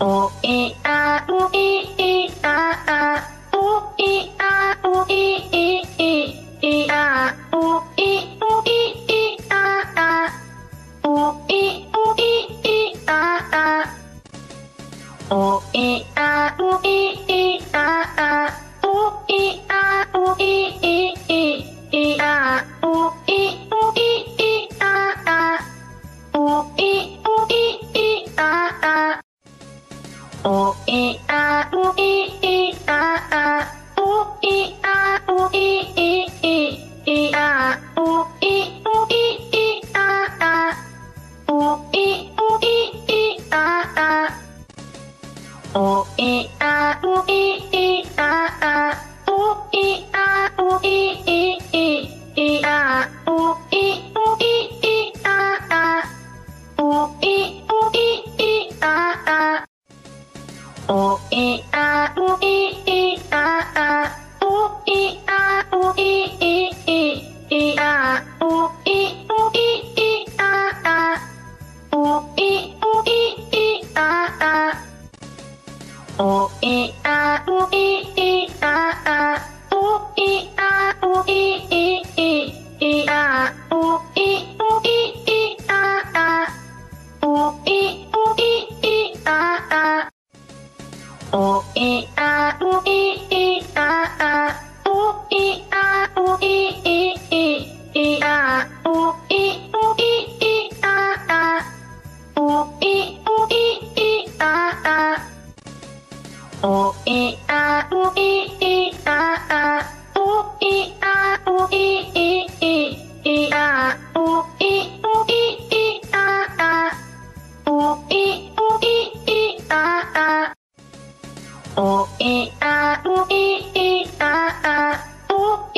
おいあういいああういあういいいあういういああういういああおいあういああういあういあういああういああおいあういああういあういあういああういああおいあういああういあういあういああういああおいあういああういあういあういああういああおいあういああういあういあういああういああおいあういああういあういあういああういああおいあういああういあういあういああういああおいあういああういあういあういああ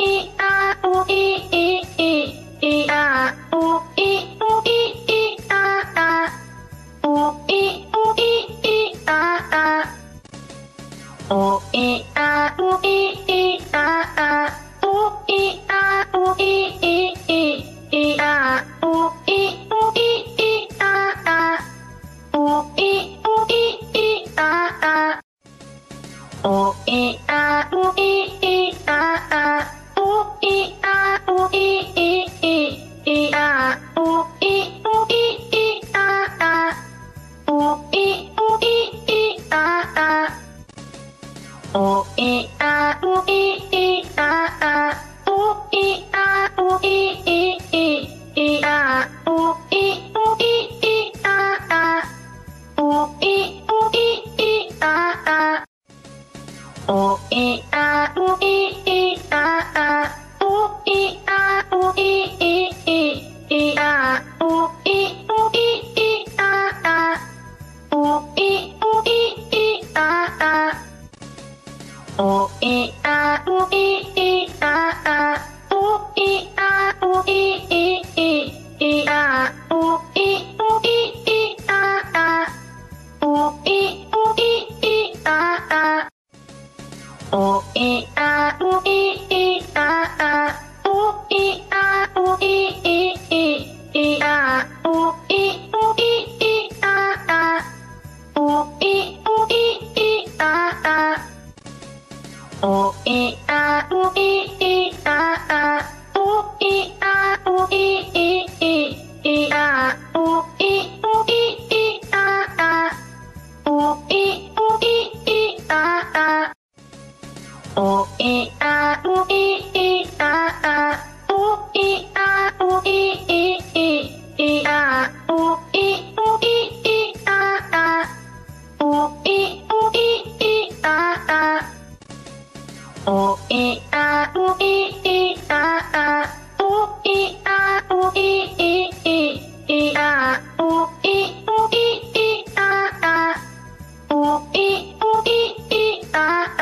ういああおいあういああういあういあういああういああおいあういああういあういあういああういああおいあういああういあういあういああういああおいあういああういあういあういああういああおいあういああういあういあういああういああおいあういああういあういあういああういああおいあういああういあういあういああういああおいあういああういあういあういああういああおいあういああういあういあういああういああ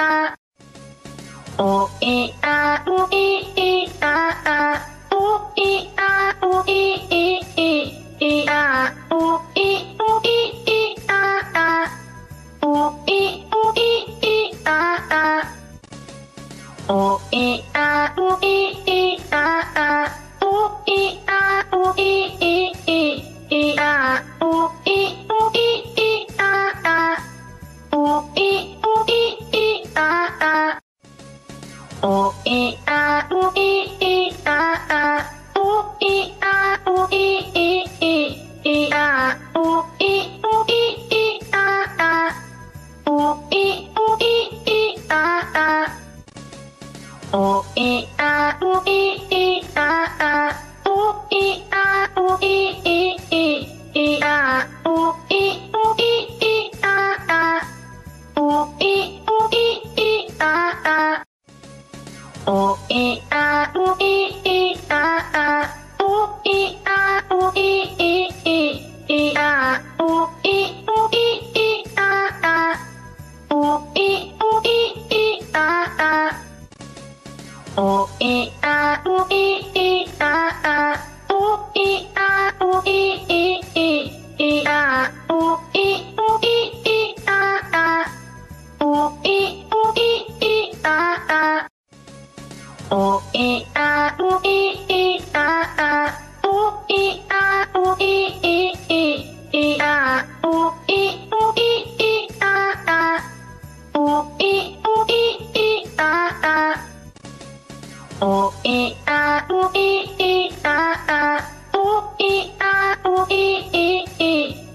おいあういいああういあういい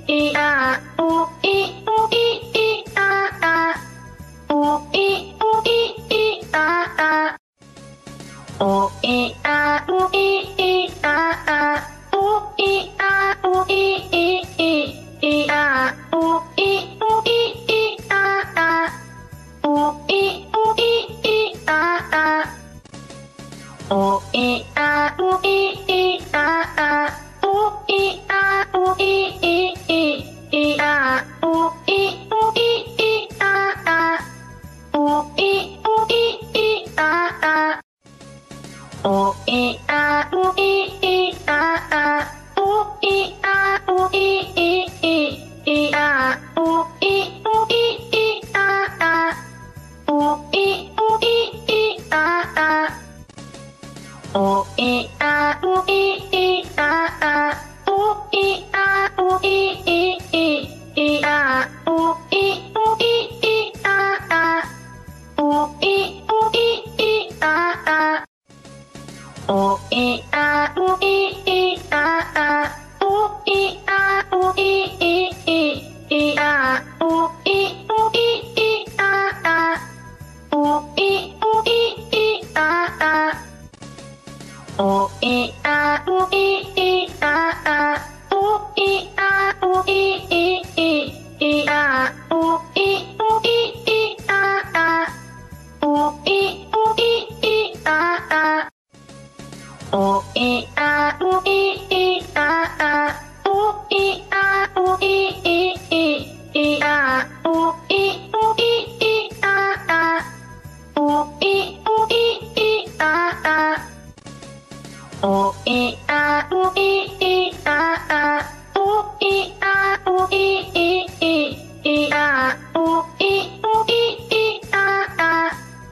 いあういういああういういああおいあういああういあういあういああういああおいあういああういあういあういああういああおいあういああういあういあういああういああおいあういああういあういあういああういああおいあういああういあういあういああういああおいあういああういあういあういああういああおいあういああういあういあういああういああおいあういああういあういあういああういああおいあういああういあう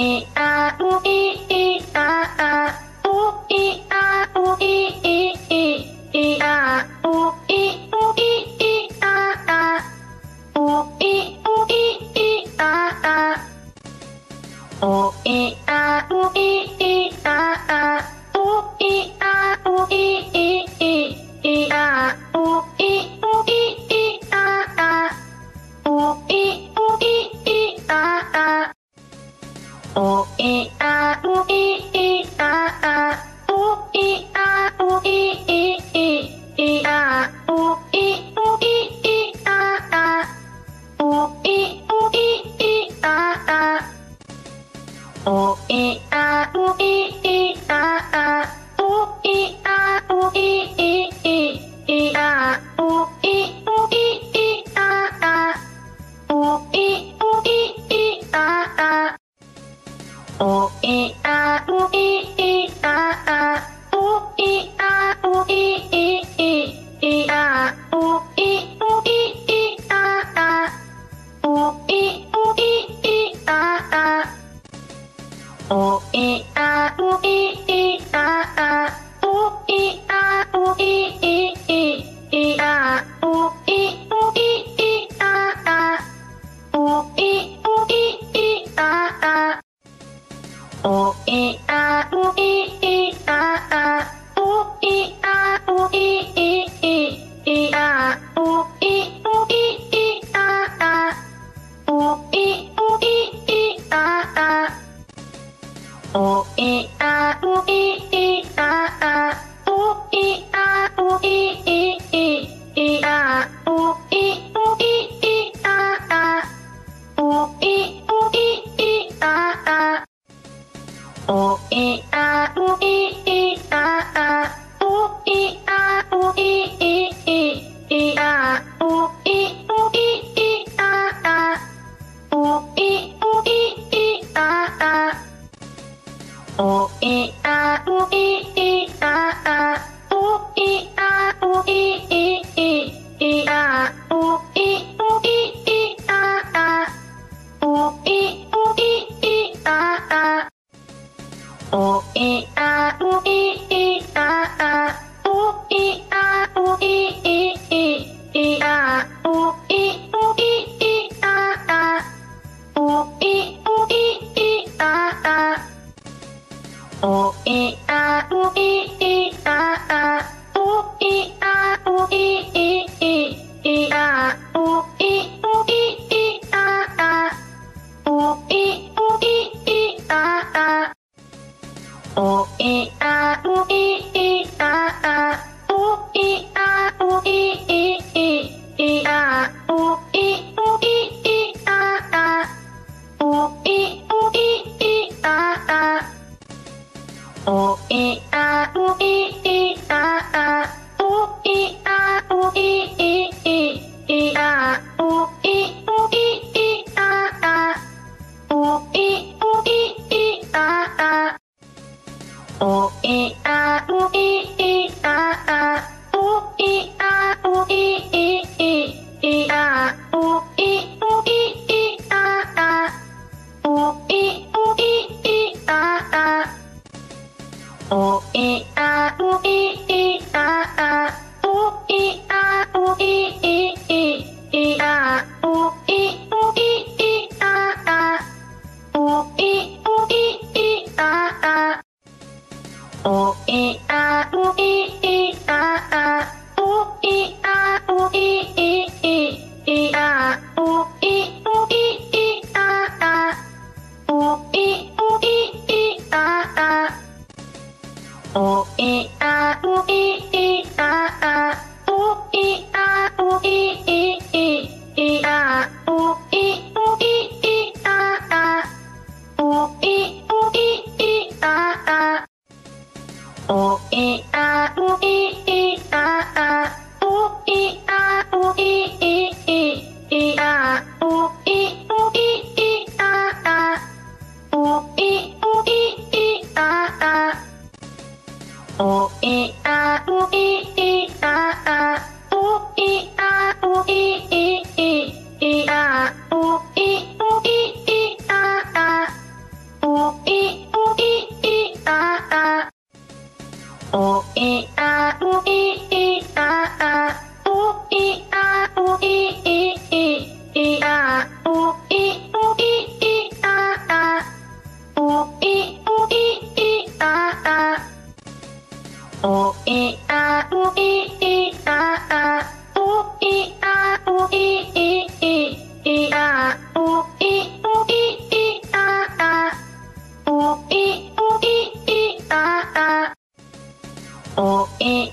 いあういああういああおいあういああういあういあういああういああおいあういああういあういあういああういああおいあういああういあういあういああういああおいあういああういあういあういああういああおいあういああういあういあういああういああおいあういああういあういあういああういああおいあういああういあういあういああういああおいあういああういあういあういああういああおいあういああういあういあういああういああおいあういああういあう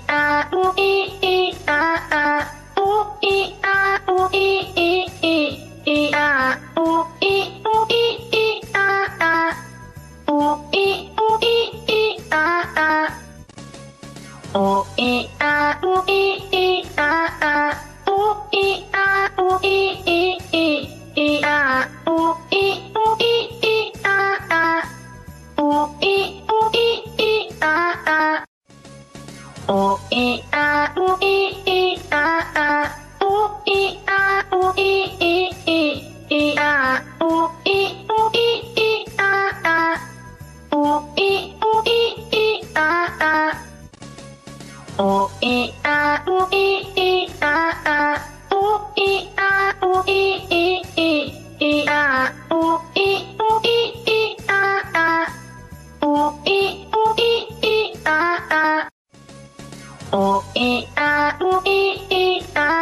あういいああういあういいいあういいああういいああういあういああういあういあういああういああおいあういああういあういあういああういああおいあういああういあういあういああ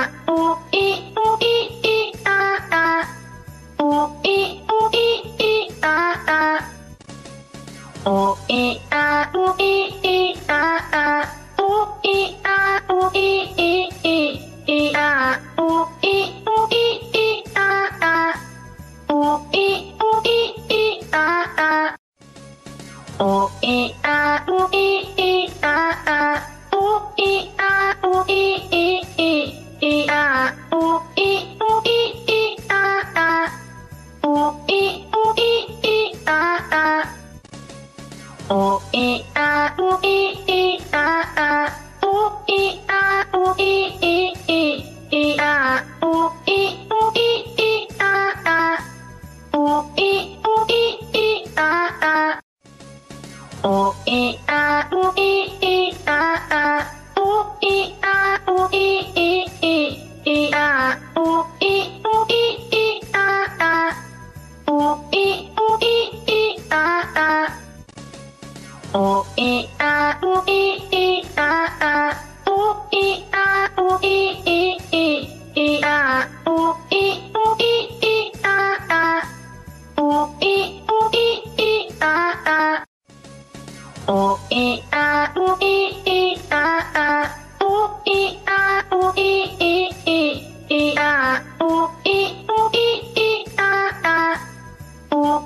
ういああおいあういああういあういあういああういああおいあういああういあういあういああういああおいあういああういあういあういああういああおいあういああういあういあういああういああおいあういああういあういあういああういああおいあういああういあういあういああういああおいあういああういあういあういああういああおいあういああういあ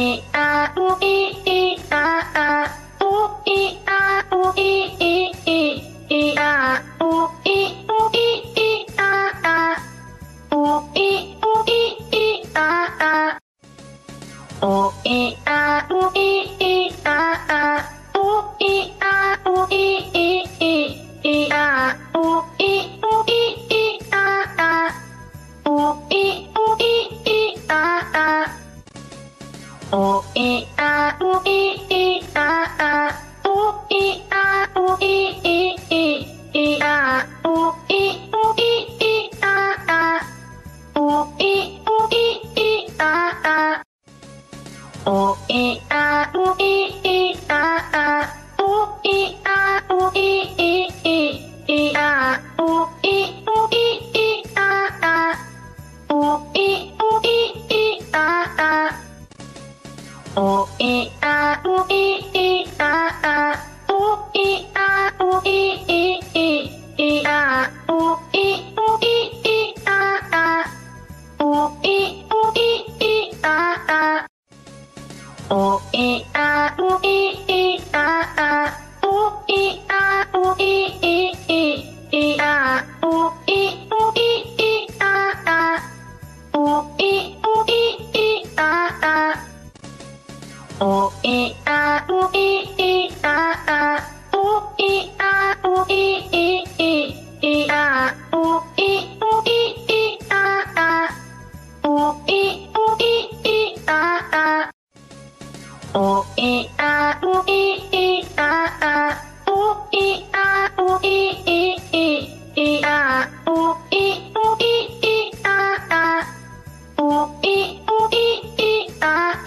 ういあういああういああおいあういああういあういあういああういああおいあういああういあういあういああういああおいあういああういあういあういああういああおいあういああういあういあういああういああおいあういああういあういあういああういああおいあういああういあういあういああういああおいあういああういあういあういああ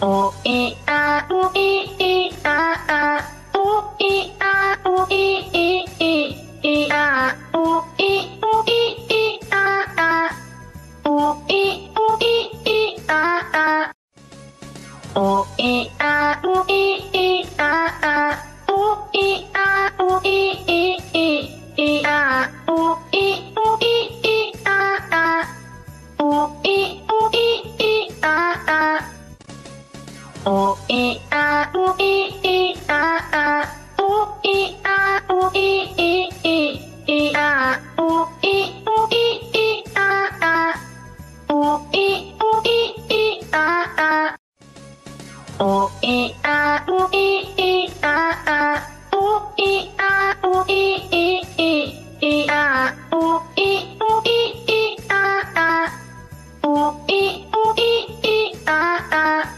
ういああおいあういああういあういあういああうおいあういいああういあういいいあういういああういういああおいあういああういあういあういういああういういああおいあういああういあういあういういああういういああ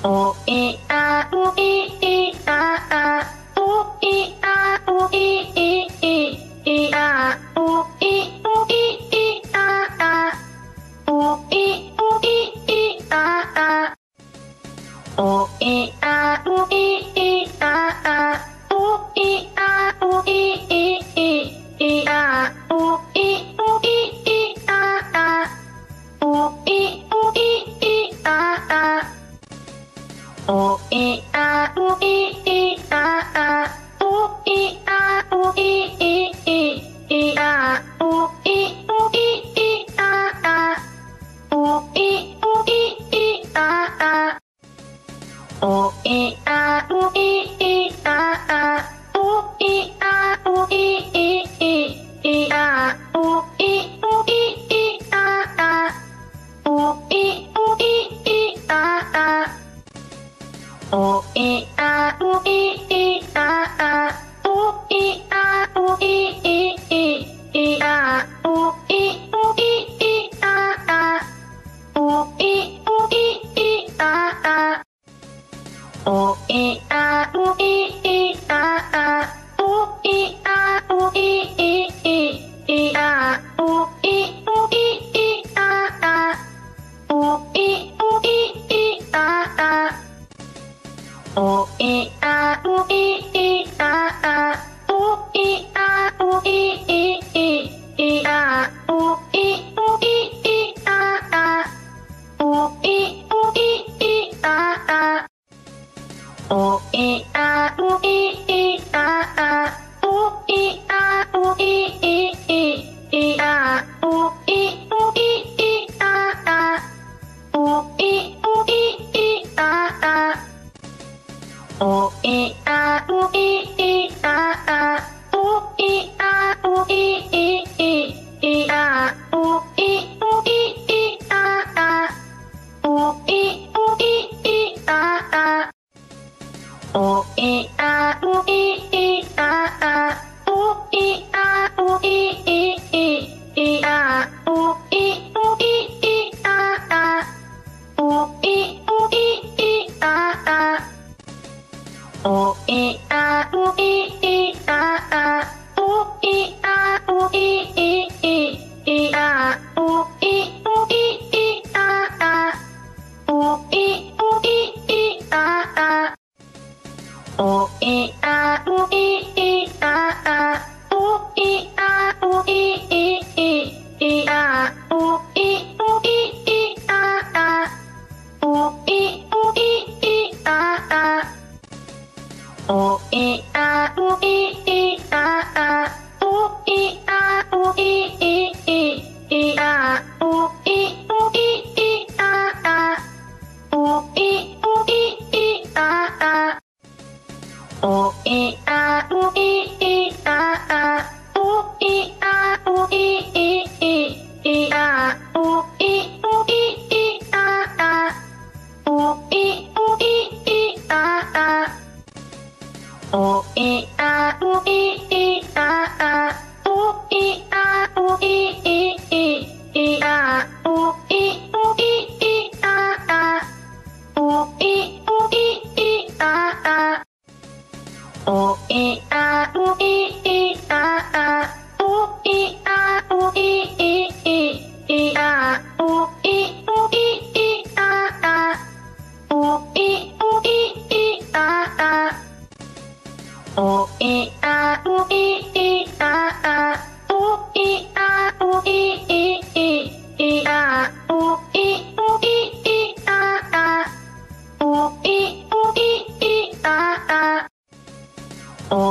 おいあういああういあういあういういああういういああおいあういああういあういあういういああういういああおいあういああういあう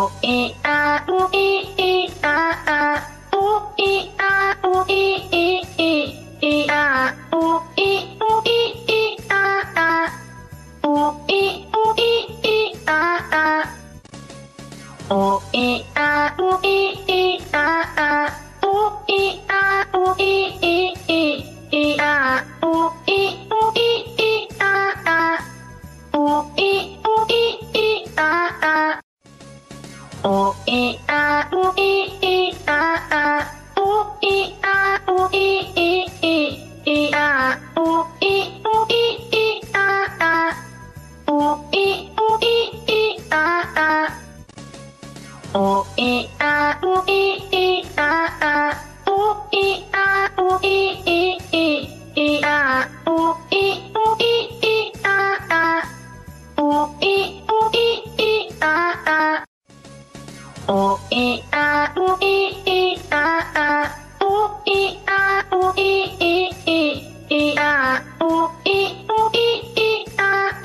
おいあういいああういあういいいあういういああういういああおいあういああういあういあういああういああおいあういああういあういあういああういああおいあういああういあういあういああういああおいあういああういあういあういああ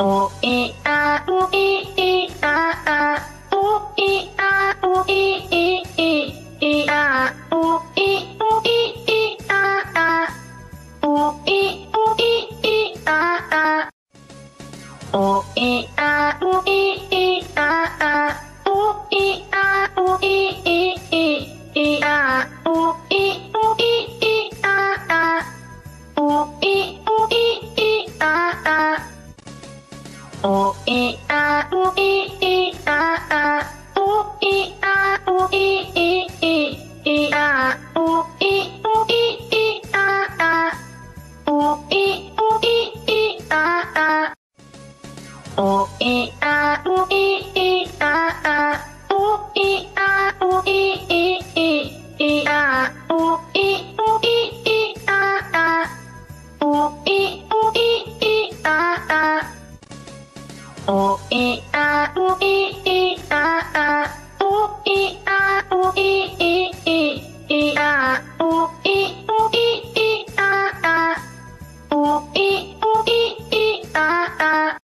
ういああおいあういああういあういあういああういああおいあういああういあういあういああういああおいあういああういあういあういああういああおいあういああういあういあういああういああおいあういああういあういあういああういああ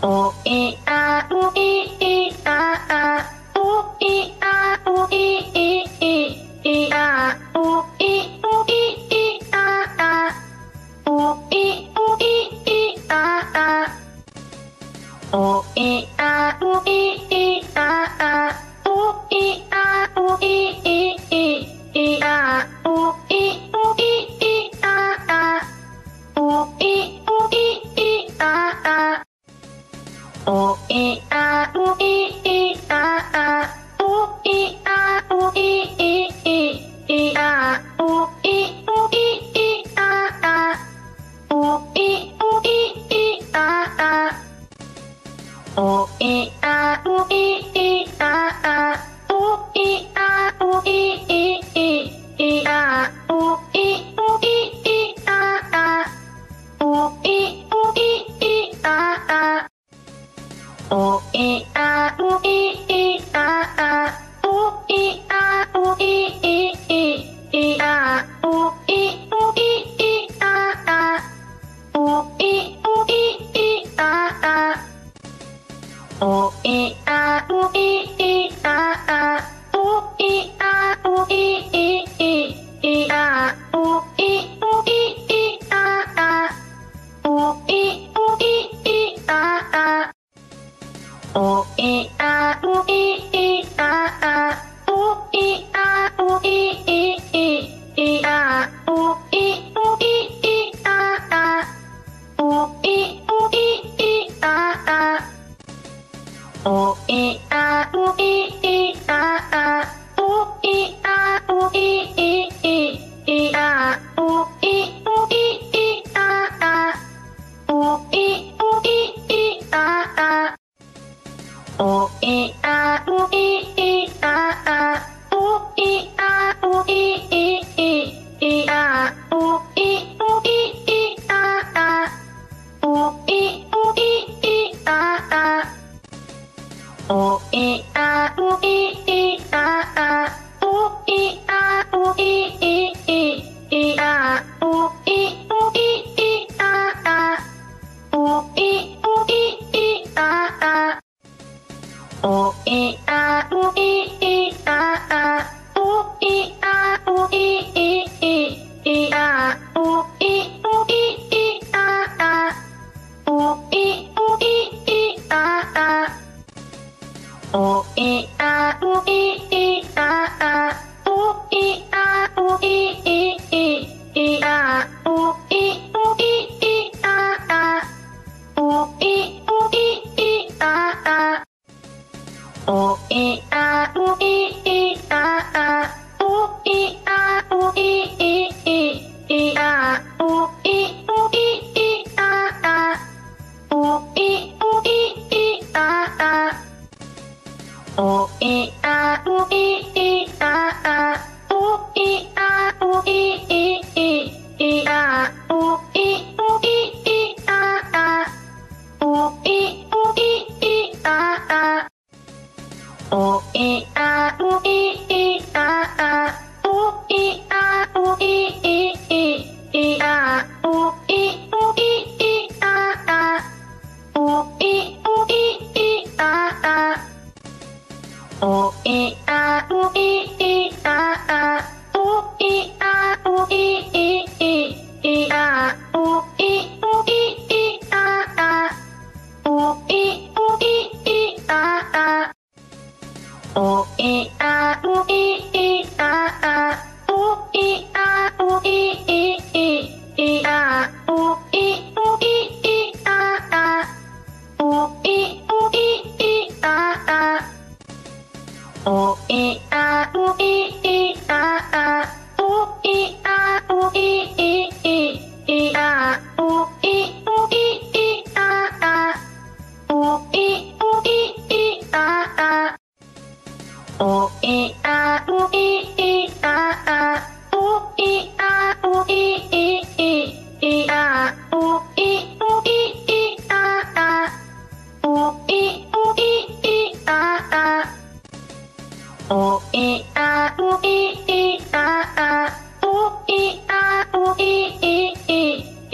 おいあういああういあういあういいああういあういいいあういういああういういああういあういああういあういあういういああういういああおいあういああういあういあういう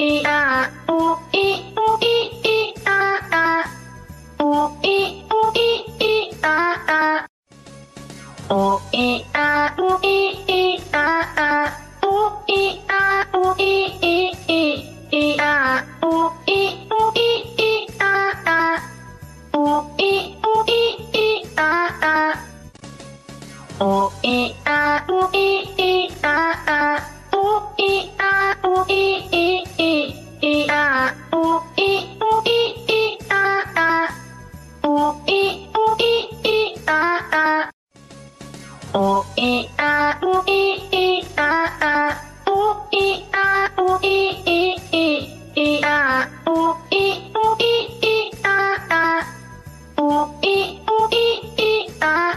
いああういういああおいあういああういあういあういういああういういああおいあういああういあういあういういああういういああおいあういああういあういあういういああういういああおいあういああういあういあういういああういういああ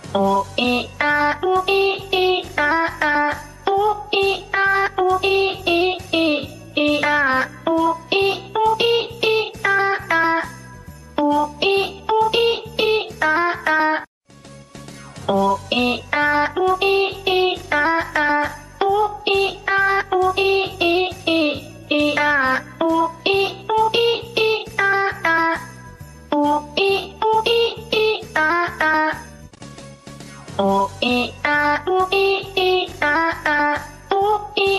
おいあういああういあういあういういああういういああおいあういああういあういあういういああういういああおいあういああういあういあ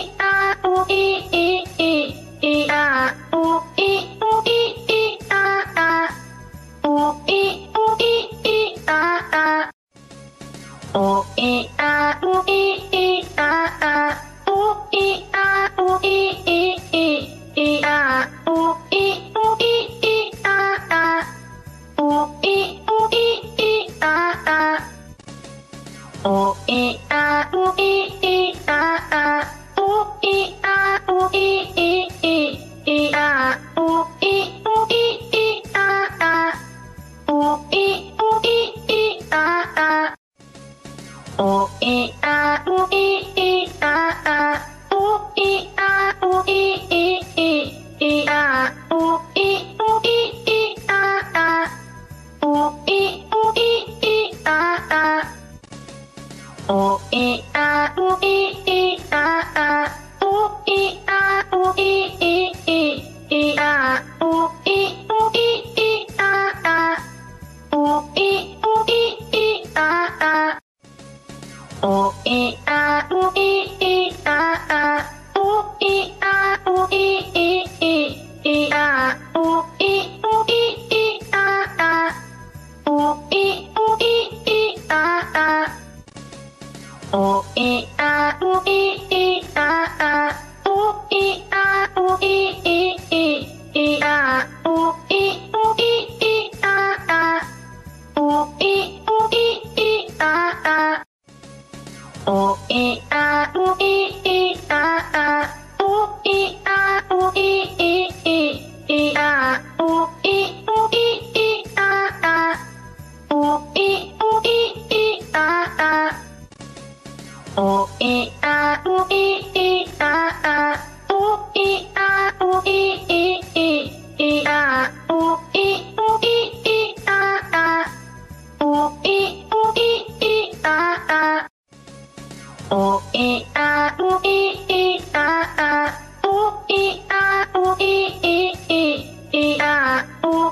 ういういああういういああおいあういああういあういあういういああういういああおいあういああういあういあういういああういういああおいあういああういあういあういういああういういああおいあういああういあういあういういああういういああおいあういああういあういあういういああういういああおいあういああういあういあういういああういういああおいあういああういあういあういういああういういああおいあういああういあういあういういああ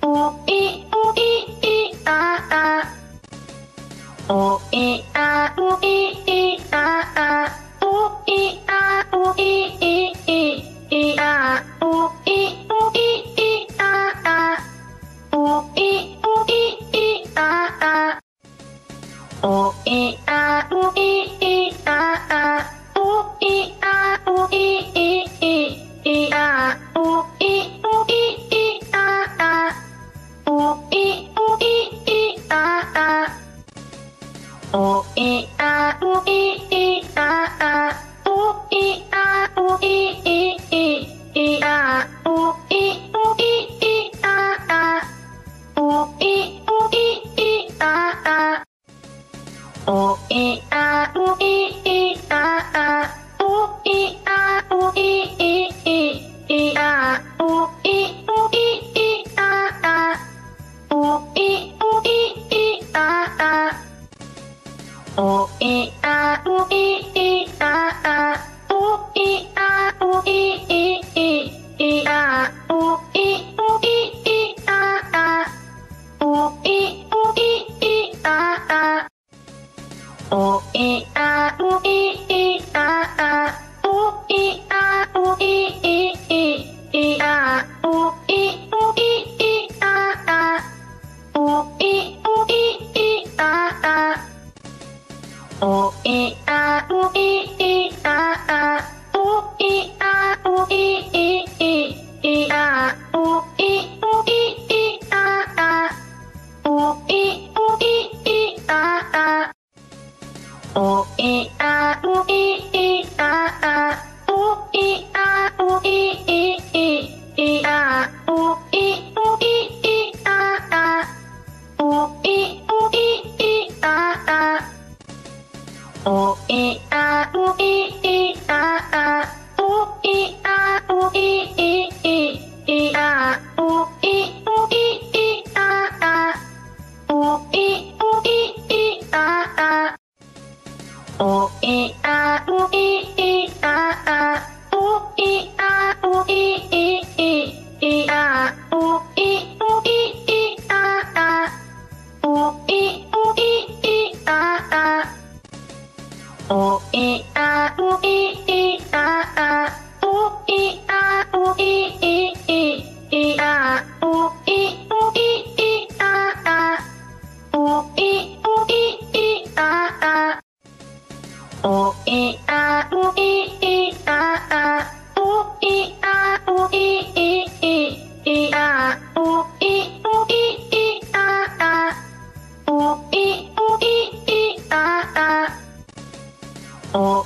ういういああおいあういああういあういあういういああういういああおいあういああういあういあういういああういうおいあういいああういあういいいあういいああういいああおいあういああういあういあういああういああおいあういああういあういあういああういああおいあういああういあういあういああういああおいあういああういあういあういああういああおいあういああういあういあういああういああおいあういああういあういあういああういああおいあういああういあういあういああういああおいあういああういあういあういああういああおいあういああういあういあういああういああお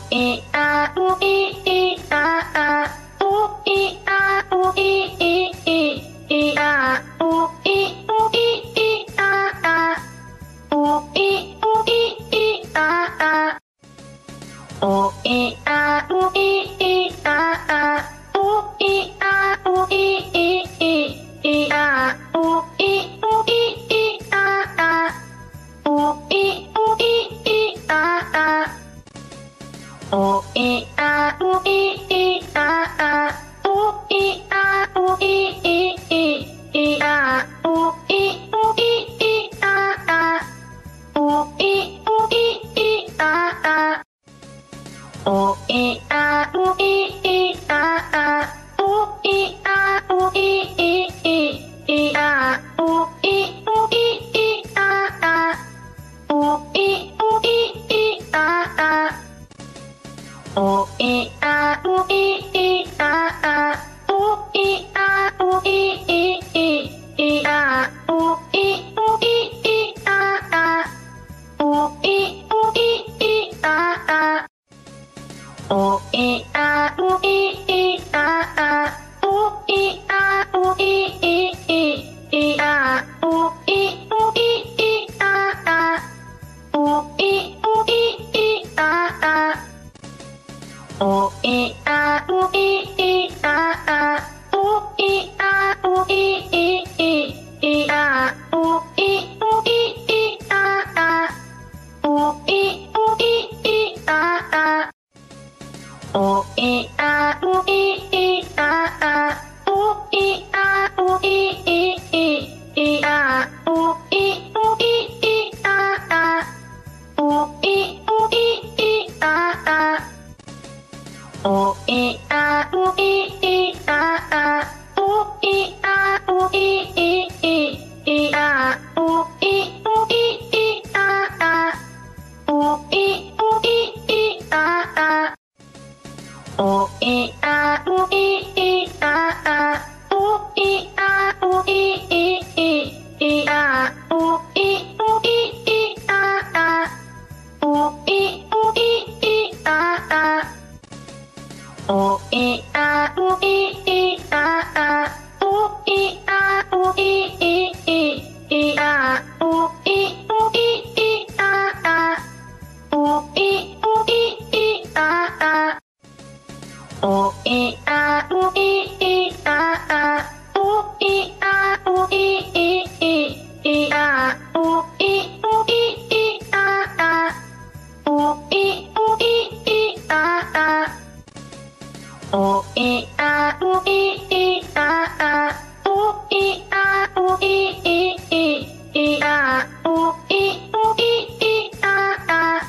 おいおいああ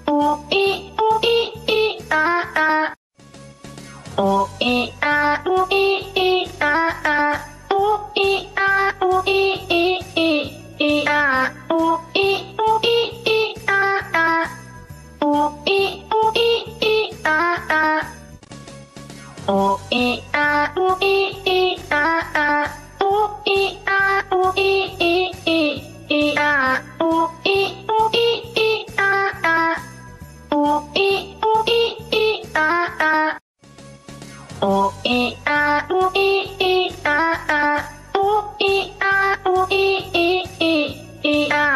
おいおいああおいあおいああおいあおいあおいおいああおいおいああおいあおいああおいあおいあおいおいああおいおいああおいあおいああおいあおいあ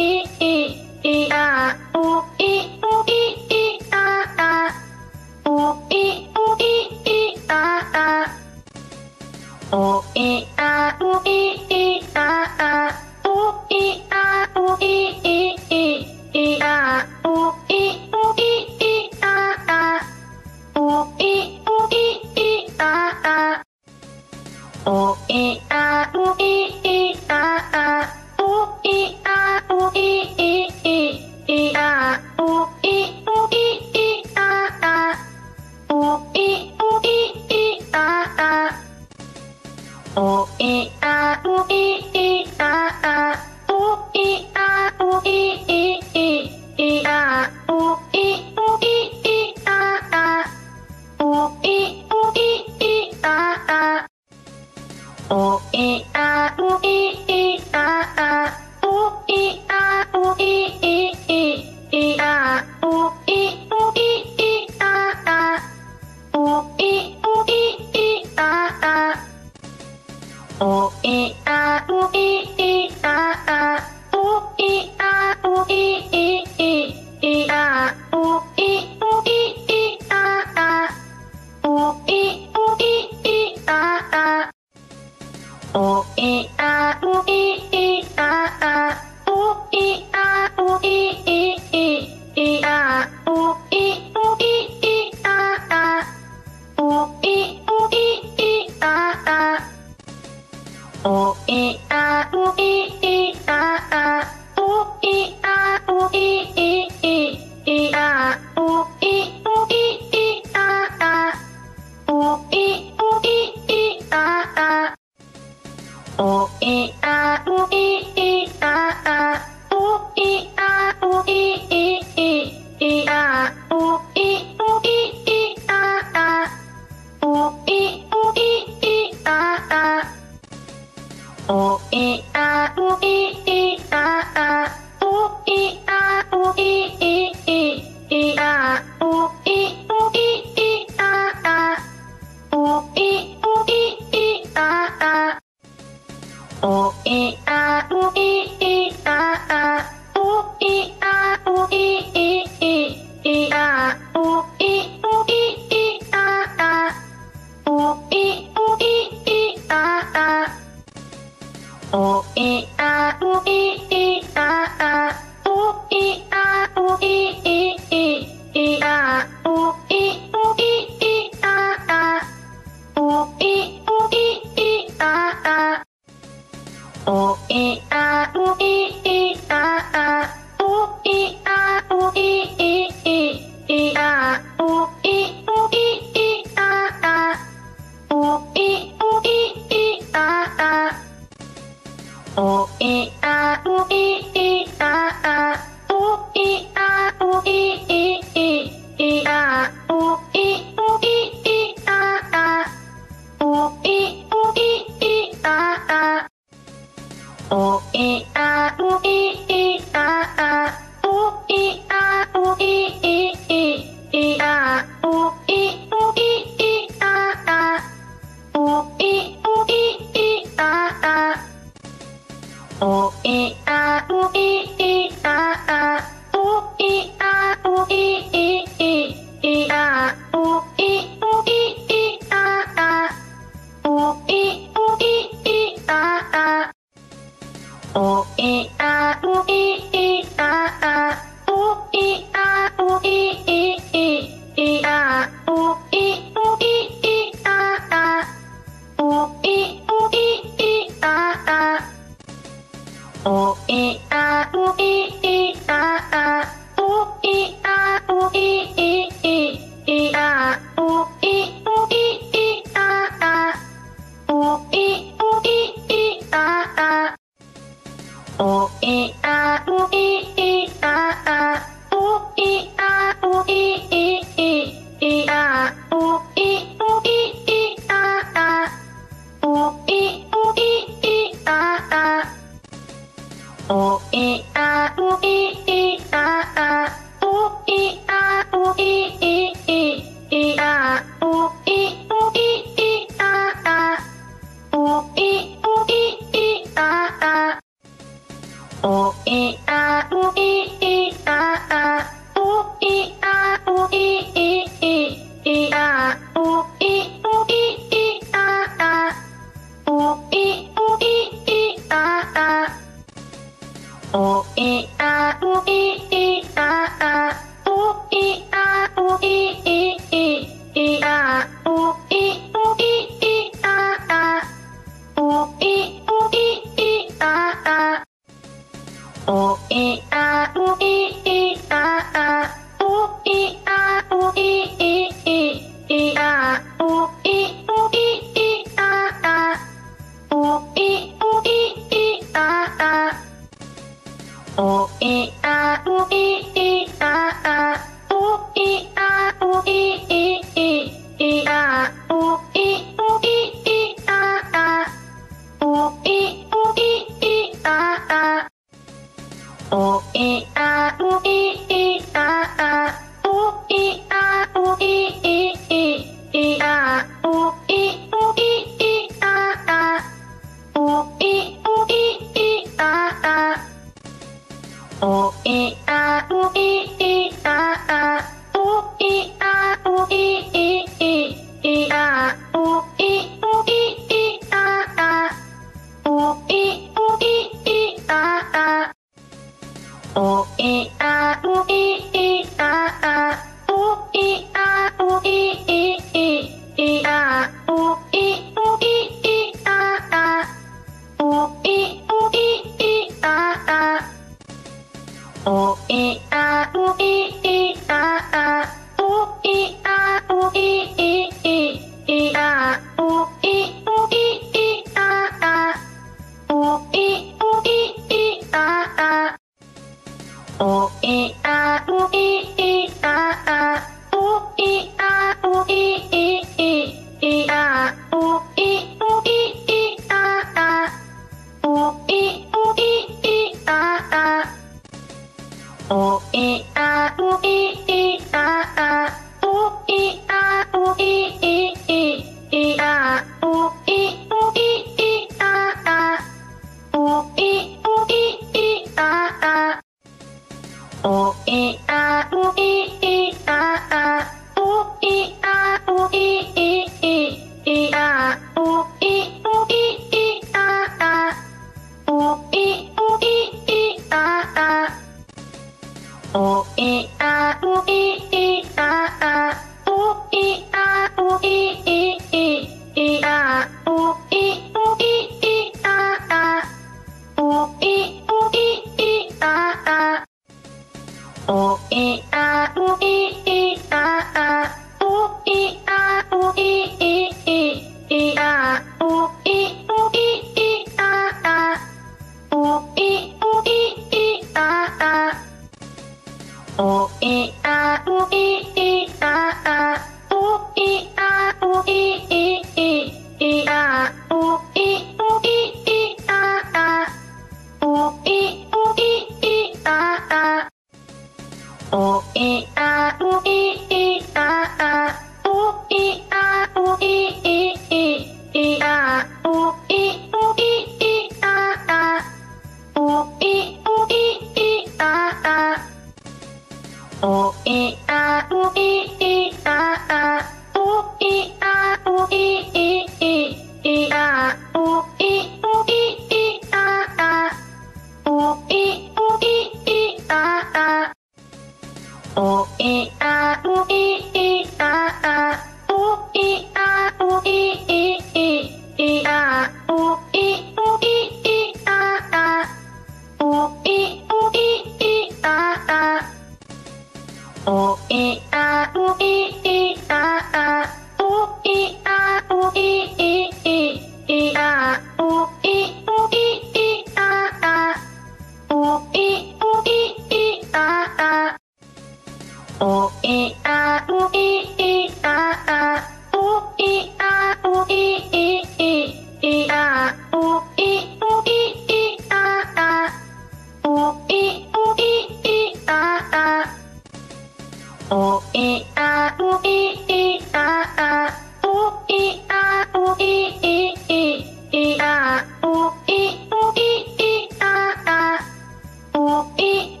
おい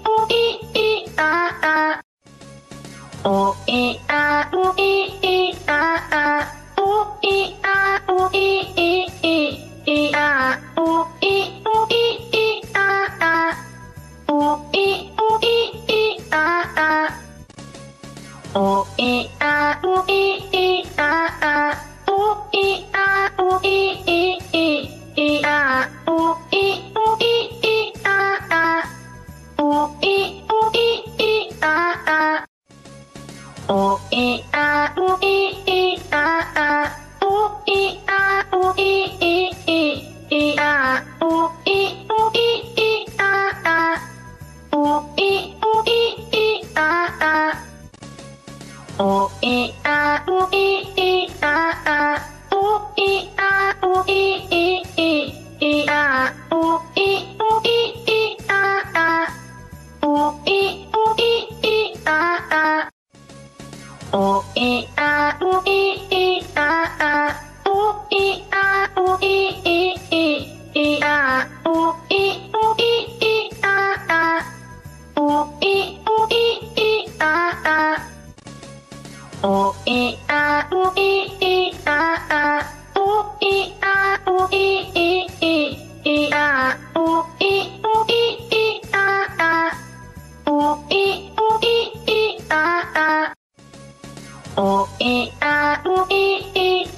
おいあういいああういあういいいあういいああういいああおいあういいああういあういいあういああういああおいあういああういあういあういああういああおいあういああういあういあういああういああおいあういああういあういあういああういああおいあういああういあういあういああういああおいあういああういあういあういああういああ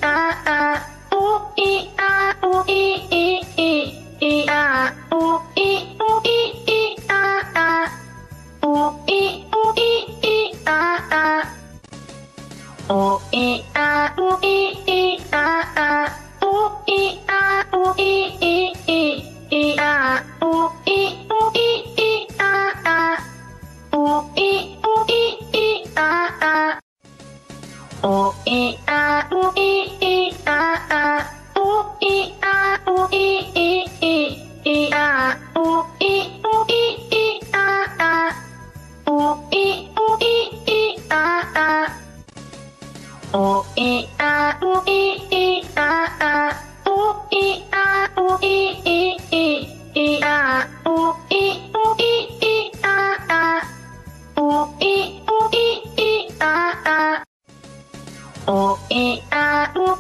おいあういああういあういあういああういああおいあういああういあういあういああういああおいあういああういあういあういああういああおいあういああういあういあういああういああおいあうい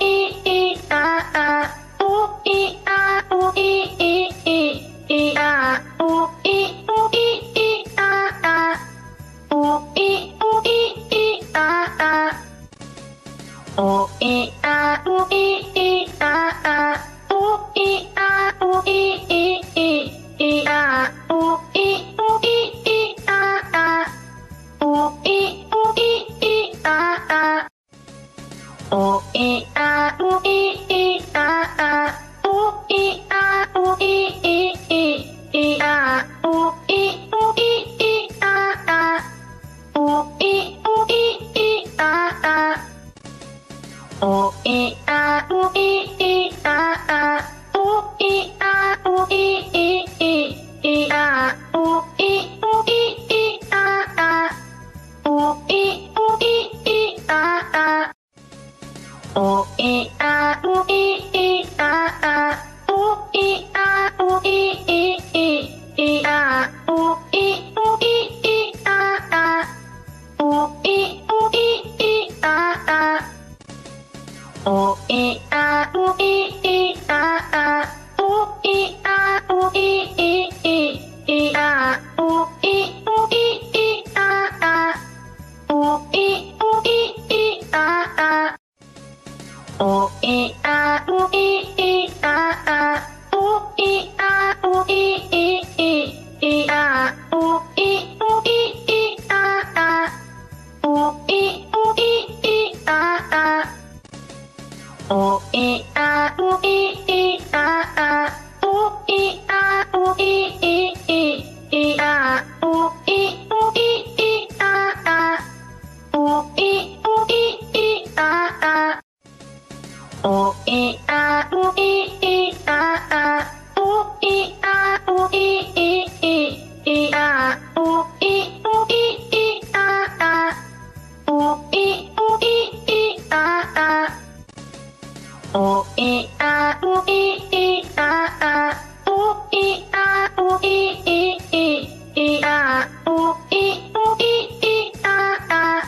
ああういあういあういああういああおいあういああういあういあういああういああおいあういああういあういあういああういああおいあういああういあういあういああういああおいあういああういあういあういああういああおいあういああういあういあういああういああおいあういああういあういあういああういああおいあういああういあういあういああういああおいあういああういあういあういああ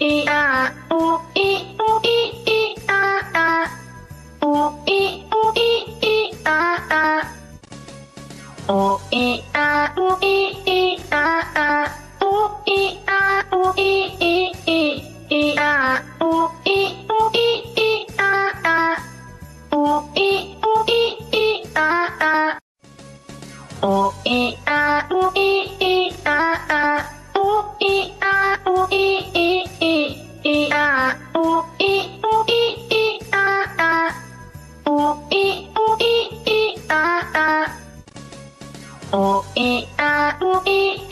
いあおいおいいああおいおいいああおいあおいいああおいあおいいあおいおいいああおいおいいああおいあおいいああおいあおいいあおいおいいああおいおいいああおいあおい